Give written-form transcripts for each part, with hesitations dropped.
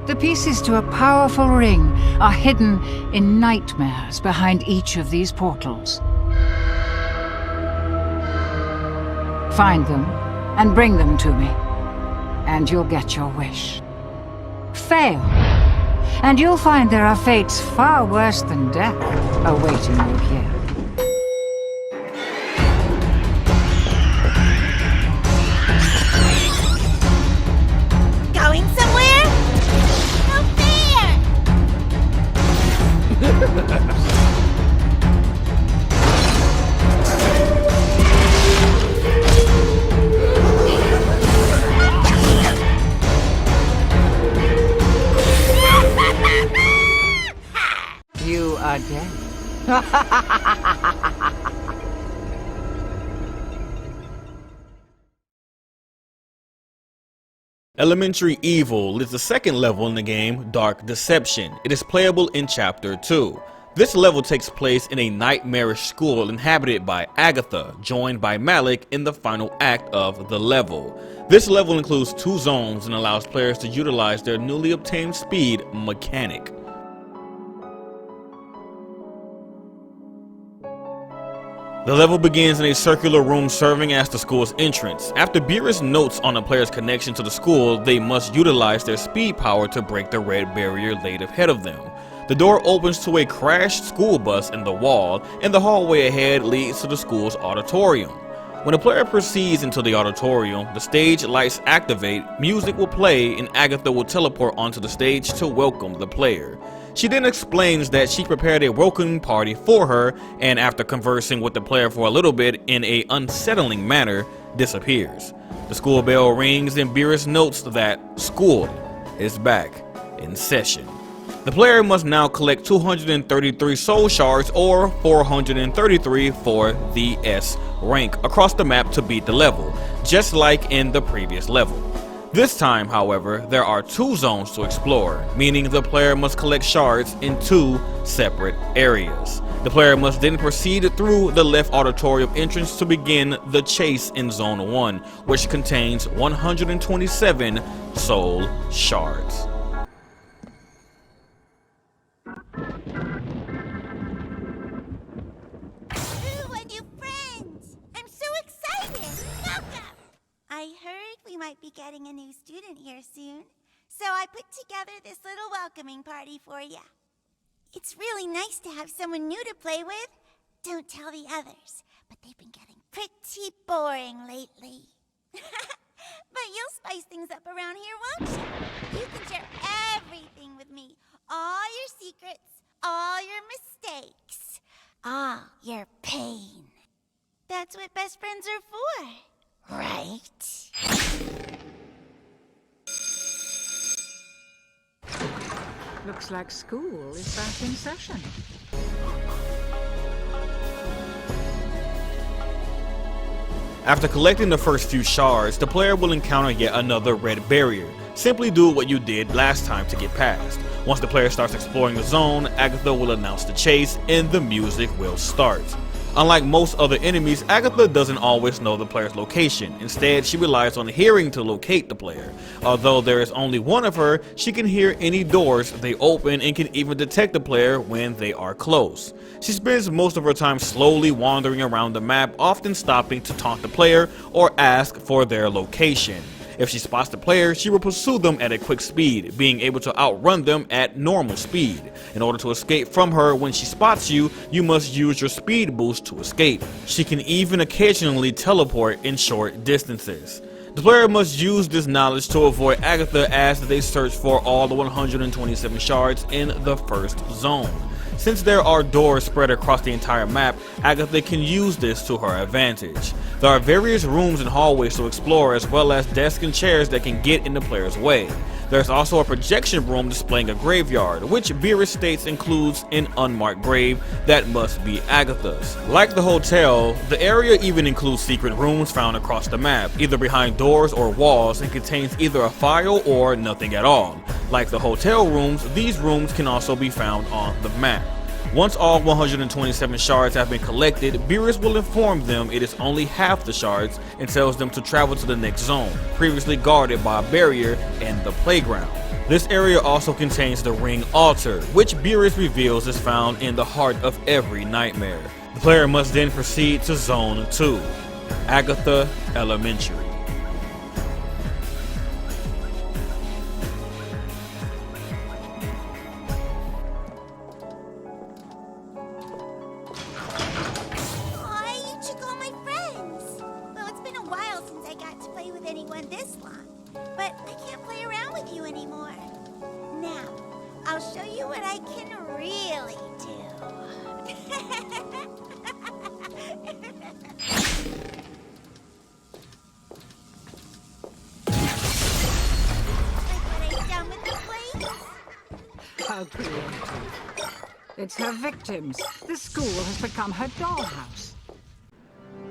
The pieces to a powerful ring are hidden in nightmares behind each of these portals. Find them and bring them to me, and you'll get your wish. Fail, and you'll find there are fates far worse than death awaiting you here. Going somewhere? No fair! You are dead. Elementary Evil is the second level in the game, Dark Deception. It is playable in Chapter 2. This level takes place in a nightmarish school inhabited by Agatha, joined by Malik in the final act of the level. This level includes 2 zones and allows players to utilize their newly obtained speed mechanic. The level begins in a circular room serving as the school's entrance. After Beerus notes on a player's connection to the school, they must utilize their speed power to break the red barrier laid ahead of them. The door opens to a crashed school bus in the wall, and the hallway ahead leads to the school's auditorium. When a player proceeds into the auditorium, the stage lights activate, music will play, and Agatha will teleport onto the stage to welcome the player. She then explains that she prepared a welcoming party for her, and after conversing with the player for a little bit in an unsettling manner, disappears. The school bell rings and Beerus notes that school is back in session. The player must now collect 233 soul shards or 433 for the S rank across the map to beat the level, just like in the previous level. This time, however, there are 2 zones to explore, meaning the player must collect shards in 2 separate areas. The player must then proceed through the left auditorium entrance to begin the chase in Zone 1, which contains 127 soul shards. Ooh, a new friend! I'm so excited! Welcome! I heard we might be getting a new student here soon, so I put together this little welcoming party for you. It's really nice to have someone new to play with. Don't tell the others, but they've been getting pretty boring lately. But you'll spice things up around here, won't you? You can share everything with me. All your secrets, all your mistakes, all your pain. That's what best friends are for, right? Looks like school is back in session. After collecting the first few shards, the player will encounter yet another red barrier. Simply do what you did last time to get past. Once the player starts exploring the zone, Agatha will announce the chase and the music will start. Unlike most other enemies, Agatha doesn't always know the player's location. Instead, she relies on hearing to locate the player. Although there is only one of her, she can hear any doors they open and can even detect the player when they are close. She spends most of her time slowly wandering around the map, often stopping to taunt the player or ask for their location. If she spots the player, she will pursue them at a quick speed, being able to outrun them at normal speed. In order to escape from her when she spots you, you must use your speed boost to escape. She can even occasionally teleport in short distances. The player must use this knowledge to avoid Agatha as they search for all the 127 shards in the first zone. Since there are doors spread across the entire map, Agatha can use this to her advantage. There are various rooms and hallways to explore, as well as desks and chairs that can get in the player's way. There's also a projection room displaying a graveyard, which Beerus states includes an unmarked grave that must be Agatha's. Like the hotel, the area even includes secret rooms found across the map, either behind doors or walls, and contains either a file or nothing at all. Like the hotel rooms, these rooms can also be found on the map. Once all 127 shards have been collected, Beerus will inform them it is only half the shards and tells them to travel to the next zone, previously guarded by a barrier in the playground. This area also contains the ring altar, which Beerus reveals is found in the heart of every nightmare. The player must then proceed to Zone 2, Agatha Elementary. Aw, you took all my friends. Well, it's been a while since I got to play with anyone this long, but I can't play around with you anymore. Now, I'll show you what I can really do. Like what I've done with the place? How creative. It's her victims. The school has become her dollhouse.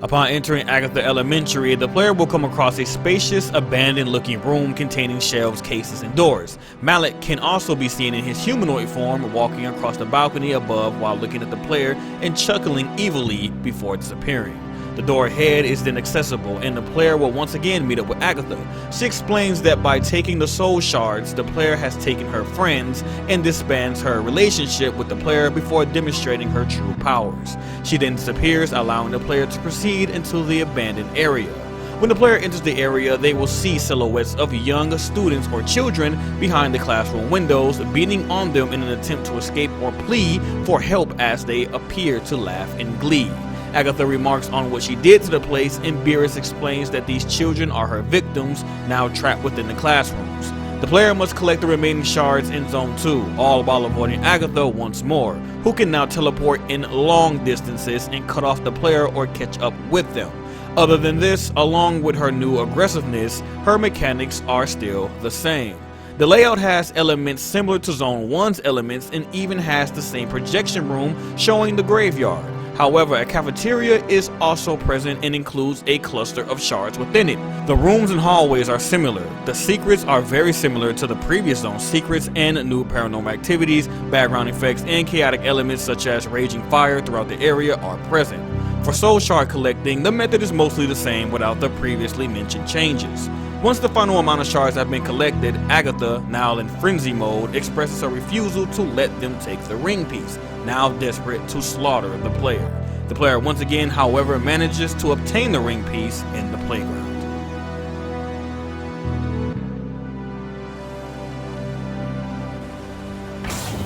Upon entering Agatha Elementary, the player will come across a spacious, abandoned-looking room containing shelves, cases, and doors. Malik can also be seen in his humanoid form walking across the balcony above while looking at the player and chuckling evilly before disappearing. The door ahead is then accessible, and the player will once again meet up with Agatha. She explains that by taking the soul shards, the player has taken her friends and disbands her relationship with the player before demonstrating her true powers. She then disappears, allowing the player to proceed into the abandoned area. When the player enters the area, they will see silhouettes of young students or children behind the classroom windows, beating on them in an attempt to escape or plead for help as they appear to laugh in glee. Agatha remarks on what she did to the place, and Beerus explains that these children are her victims, now trapped within the classrooms. The player must collect the remaining shards in Zone 2, all while avoiding Agatha once more, who can now teleport in long distances and cut off the player or catch up with them. Other than this, along with her new aggressiveness, her mechanics are still the same. The layout has elements similar to Zone 1's elements and even has the same projection room showing the graveyard. However, a cafeteria is also present and includes a cluster of shards within it. The rooms and hallways are similar. The secrets are very similar to the previous Zone's secrets, and new paranormal activities, background effects, and chaotic elements such as raging fire throughout the area are present. For soul shard collecting, the method is mostly the same without the previously mentioned changes. Once the final amount of shards have been collected, Agatha, now in frenzy mode, expresses her refusal to let them take the ring piece, now desperate to slaughter the player. The player once again, however, manages to obtain the ring piece in the playground.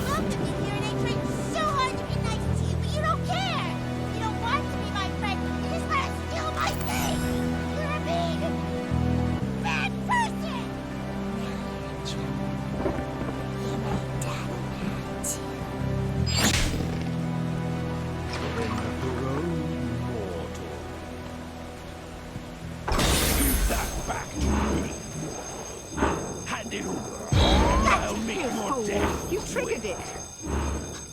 Welcome in here, and I tried so hard to be nice to you, but you don't care. You don't want to be my friend. You just want to steal my thing. You're a mean, bad person. Now you're in trouble. You made Daddy mad too. Give that back to me. Hand it over. I'll make your death. You triggered it.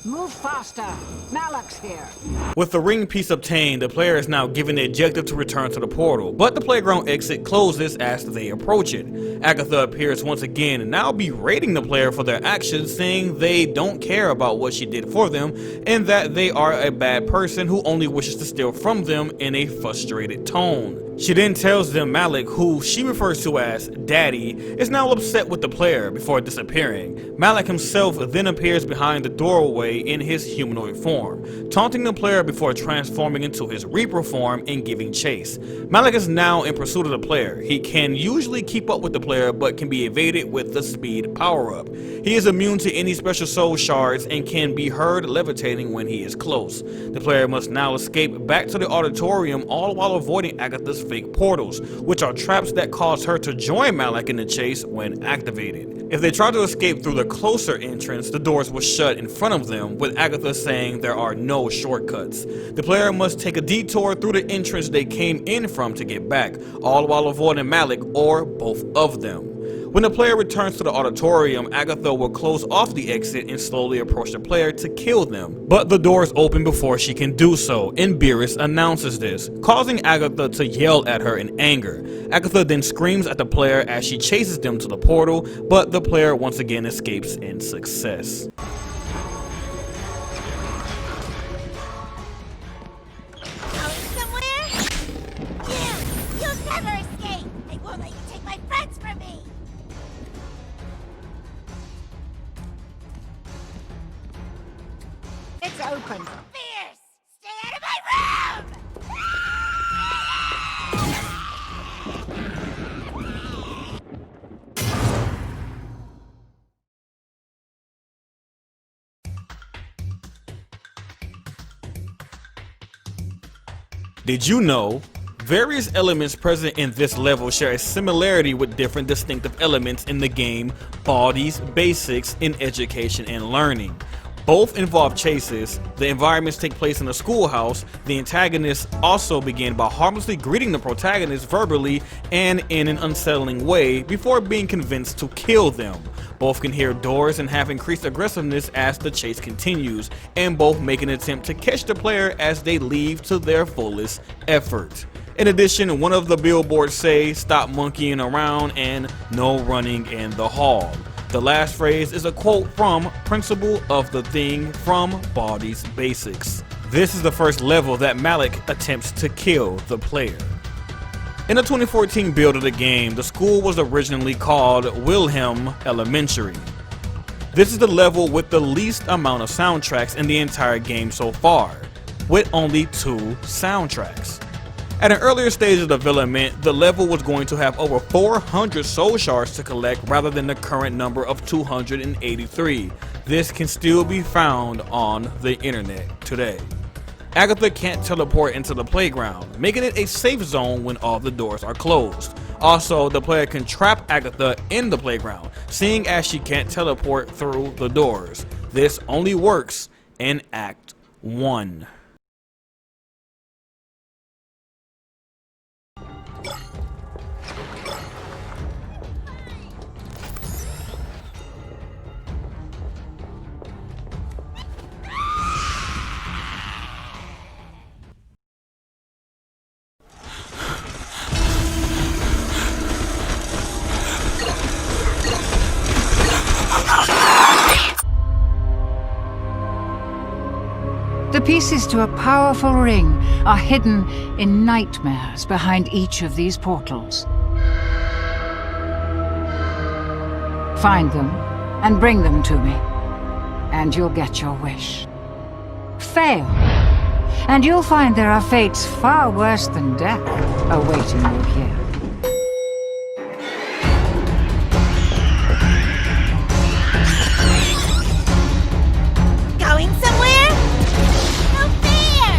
Move faster. Malak's here. With the ring piece obtained, the player is now given the objective to return to the portal, but the playground exit closes as they approach it. Agatha appears once again, now berating the player for their actions, saying they don't care about what she did for them, and that they are a bad person who only wishes to steal from them in a frustrated tone. She then tells them Malik, who she refers to as Daddy, is now upset with the player before disappearing. Malik himself then appears behind the doorway in his humanoid form, taunting the player before transforming into his Reaper form and giving chase. Malik is now in pursuit of the player. He can usually keep up with the player but can be evaded with the speed power-up. He is immune to any special soul shards and can be heard levitating when he is close. The player must now escape back to the auditorium, all while avoiding Agatha's fake portals, which are traps that cause her to join Malik in the chase when activated. If they try to escape through the closer entrance, the doors will shut in front of them, with Agatha saying there are no shortcuts. The player must take a detour through the entrance they came in from to get back, all while avoiding Malik or both of them. When the player returns to the auditorium, Agatha will close off the exit and slowly approach the player to kill them. But the doors open before she can do so, and Beerus announces this, causing Agatha to yell at her in anger. Agatha then screams at the player as she chases them to the portal, but the player once again escapes in success. Going somewhere? You'll never escape. I won't let you take my friends from me. It's open. Fierce! Stay out of my room! Did you know? Various elements present in this level share a similarity with different distinctive elements in the game Baldi's Basics in Education and Learning. Both involve chases, the environments take place in a schoolhouse, the antagonists also begin by harmlessly greeting the protagonist verbally and in an unsettling way before being convinced to kill them. Both can hear doors and have increased aggressiveness as the chase continues, and both make an attempt to catch the player as they leave to their fullest effort. In addition, one of the billboards say, "Stop monkeying around" and "No running in the hall." The last phrase is a quote from Principle of the Thing from Baldi's Basics. This is the first level that Malik attempts to kill the player. In the 2014 build of the game, the school was originally called Wilhelm Elementary. This is the level with the least amount of soundtracks in the entire game so far, with only 2 soundtracks. At an earlier stage of development, the level was going to have over 400 soul shards to collect rather than the current number of 283. This can still be found on the internet today. Agatha can't teleport into the playground, making it a safe zone when all the doors are closed. Also, the player can trap Agatha in the playground, seeing as she can't teleport through the doors. This only works in Act 1. The pieces to a powerful ring are hidden in nightmares behind each of these portals. Find them and bring them to me, and you'll get your wish. Fail, and you'll find there are fates far worse than death awaiting you here. Going somewhere? No fair!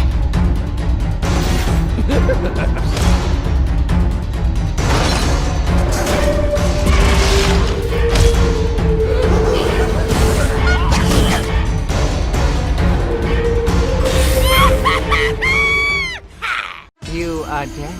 You are dead.